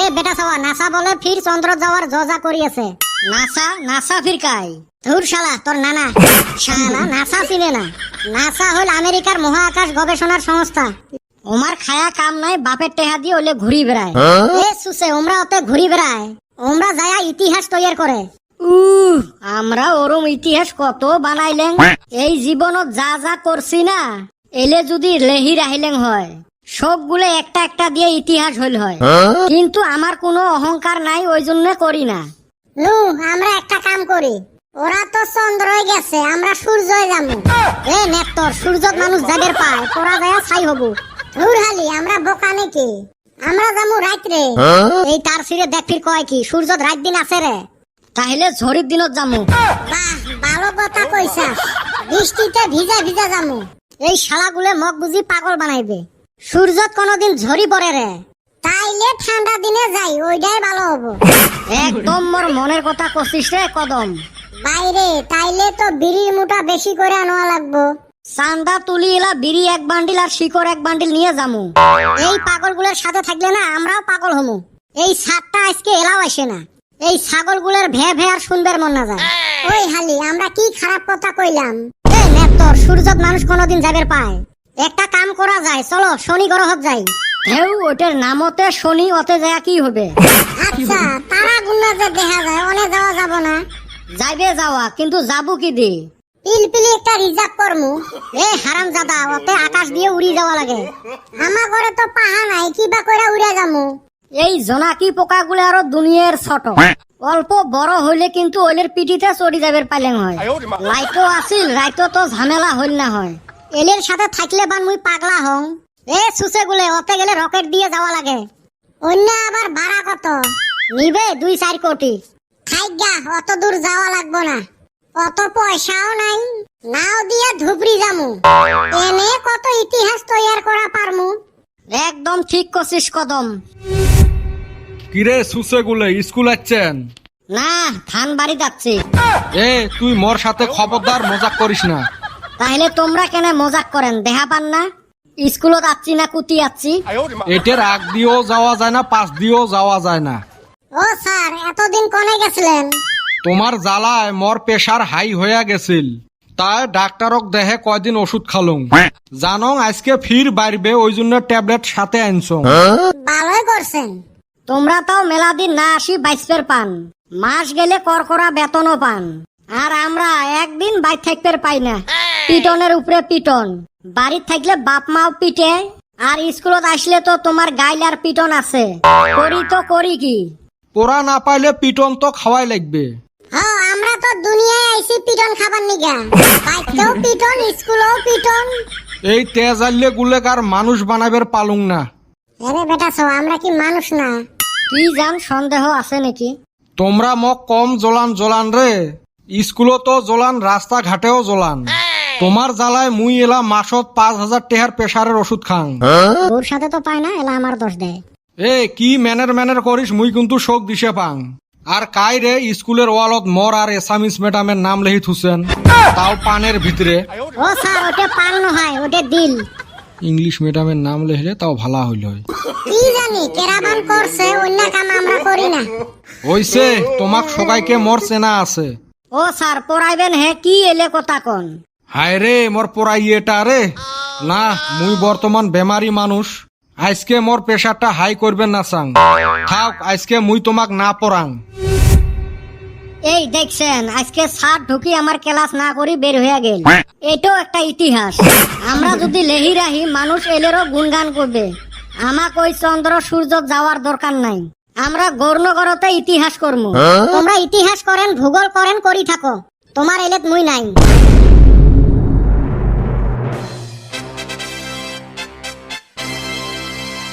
এ বেটা সওয়া নাসা বলে ফির চন্দ্র যাওয়ার জজা করিয়েছে। নাসা নাসা ফির কাই ধুর শালা তোর নানা। শালা নাসা চিনে না। নাসা হল আমেরিকার মহাকাশ গবেষণার সংস্থা। ওমার খায়া কাম নাই, বাপের টেহা দিয়ে ওলে ঘুরি বেড়ায়। এ সুসে ওমরা ওতে ঘুরি বেড়ায়, ওমরা যায়া ইতিহাস তৈয়ার করে। আমরা ওরম ইতিহাস কত বানাইলেন, এই জীবনত যা যা করছি না, এলে যদি লেহি রাহিলেন হয় সবগুলো একটা একটা দিয়ে ইতিহাস হইল হয়। কিন্তু আমার কোনো অহংকার নাই, ওই জন্য করি না। নু আমরা একটা কাম করি, ওরা তো চন্দ্রই গেছে, আমরা সূর্যই যাবো। এ নেত্তর সূর্যত মানুষ যাদের পায় তোরা যায় ছাই হবো। ধুরহালি আমরা বোকা নাকি, আমরা যাবো রাত্রে। এই তার সিরে দেখ ফির কয় কি সূর্যত রাত দিন আছে রে, তাহলে ঝড়ির দিনত যাবো। বাহ ভালো কথা কইছাস, বৃষ্টিতে ভিজা ভিজা যাবো। এই শালাগুলে মগ বুঝি পাগল বানাইবে, সূর্যত কোনদিন ঝরি পড়ে রে, তাইলে ঠান্ডা দিনে যাই, ওইটাই ভালো হবো। একদম মোর মনের কথা কছিস রে কদম। বাইরে তাইলে তো বিড়ির মুঠা বেশি করে আনোয়া লাগবো। চান্দা তুলি এলা বিড়ি এক বান্ডিল আর শিকড় এক বান্ডিল নিয়ে যামু। এই পাগলগুলোর সাথে থাকলে না আমরাও পাগল হমু। এই সাতটা আজকে এলাও আসে না, এই ছাগলগুলোর ভে ভে আর শুনবার মন না যায়। ওই হালি আমরা কি খারাপ কথা কইলাম। এ নেত্তর সূর্যত মানুষ কোনদিন যাবের পায়, একটা কাম করা যায়, চলো শনি গ্রহত যাই। হেউ ওটার নামতে শনি, ওতে যায় কি হবে? আচ্ছা তারা গুন্না যে দেখা যায় ওনে যাওয়া যাব না? যাইবে যাওয়া, কিন্তু যাবো কি দি? পিলপিলি একটা রিজার্ভ করমু। এ হারামজাদা ওতে আকাশ দিয়ে উড়ি যাওয়া লাগে, আমার ঘরে তো পাহা নাই, কিবা কইরা উড়ে যামু। এই জোনাকি পোকাগুলো আরো দুনিয়ার ছোট, অল্প বড় হইলে কিন্তু ওইলের পিঠিতে চড়ি যাবের পাইলেন হয়। লাইটও আসিল, রাইতো তো ঝামেলা হইল না হয়। এলের সাথে থাকলে বান মুই পাগলা হং। এ সুসে গুলে ওতে গেলে রকেট দিয়ে যাওয়া লাগে। অন্য আবার ভাড়া কত নিবে? 2-4 কোটি। থাইগা অত দূর যাওয়া লাগবো না, অত পয়সাও নাই, নাও দিয়া ধুবড়ি যামু, এনে কত ইতিহাস তৈয়ার করা পারমু। একদম ঠিক কছিস কদম। কিরে সুসে গুলে স্কুল আচ্ছেন? না ধান বাড়ি যাচ্ছি। এ তুই মোর সাথে খবরদার মজাক করিস না। তাহলে তোমরা কেন মজাক করেন, দেখা পান না স্কুলত আচ্ছি না কুতি আচ্ছি? এটার আগ দিয়েও যাওয়া যায় না, পাশ দিয়েও যাওয়া যায় না। ও স্যার এতদিন কোনে গেছিলেন? তোমার জ্বালায় মোর প্রেসার হাই হয়ে গেছিল, তাই ডাক্তারক দেহে কয়দিন ওষুধ খালুম। জানো আজকে ফির বাড়বে, ওই জন্য ট্যাবলেট সাথে আনছো। ভালোই করছেন। তোমরা তো মেলা দিন না আসি বাইসপের পান, মাস গেলে করকরা বেতনও পান, আর আমরা একদিন বাইর থাকতে পাই না। পিটনের উপরে পিটন, বাড়ির থাকলে বাপ মাও পিটে, আর স্কুলত আসলে তো তোমার গাইল আর পিটন আছে। করি তো করি কি, পোড়া না পাইলে পিটন তো খাওয়াই লাগবে। হ্যাঁ আমরা তো দুনিয়ায় আইছি পিটন খাবার নিগা, বাইতেও পিটন স্কুলেও পিটন। এই তেজ আইলে গুলেকার মানুষ বানাবের পালুং না। আরে বেটা সো আমরা কি মানুষ না? তুই জান সন্দেহ আছে নাকি? তোমরা মোক কম জ্বলান রে, স্কুলও তো জ্বলান, রাস্তা ঘাটেও জ্বলান। তোমার জ্বালায় মুই এলা মাসত 5,000 টাকার প্রেসারের ওষুধ খাং। ওর সাথে তো পায় না, এলা আমার দোষ দেয়। এ কি ম্যানের করিস, মুই কিন্তু শোক দিশে পাং। আর কাই রে স্কুলের ওয়ালত মর আর এসামিস ম্যাডামের নাম লেহি থুসেন, তাও পানের ভিতরে। ও স্যার ওটা পান নয়, ওটা দিল। ইংলিশ ম্যাডামের নাম লেখলে তাও ভালো হইল। কি জানি কেরাবান করছে, অন্য কাম আমরা করি না। হইছে তোমাক সবাইকে মোর চেনা আছে। ও স্যার পড়াইবেন হে কি এলে কথা কন? হায় রে মোর পড়াই এটা রে না, মুই বর্তমান বেমারি মানুষ, আজকে মোর প্রেসারটা হাই করবেন না চাং। থাক আজকে মুই তোমাক না পড়াং। এই দেখছেন আজকে স্যার ঢুকি আমার ক্লাস না করি বের হয়ে গেল, এটাও একটা ইতিহাস। আমরা যদি লেহি রাহি মানুষ এলেরও গুণগান করবে। আমাক ওই চন্দ্র সূর্য যাওয়ার দরকার নাই, আমরা গর্ণগরতে ইতিহাস করবো। তোমরা ইতিহাস করেন, ভূগোল করেন, করি থাকো, তোমার এলেত মুই নাই।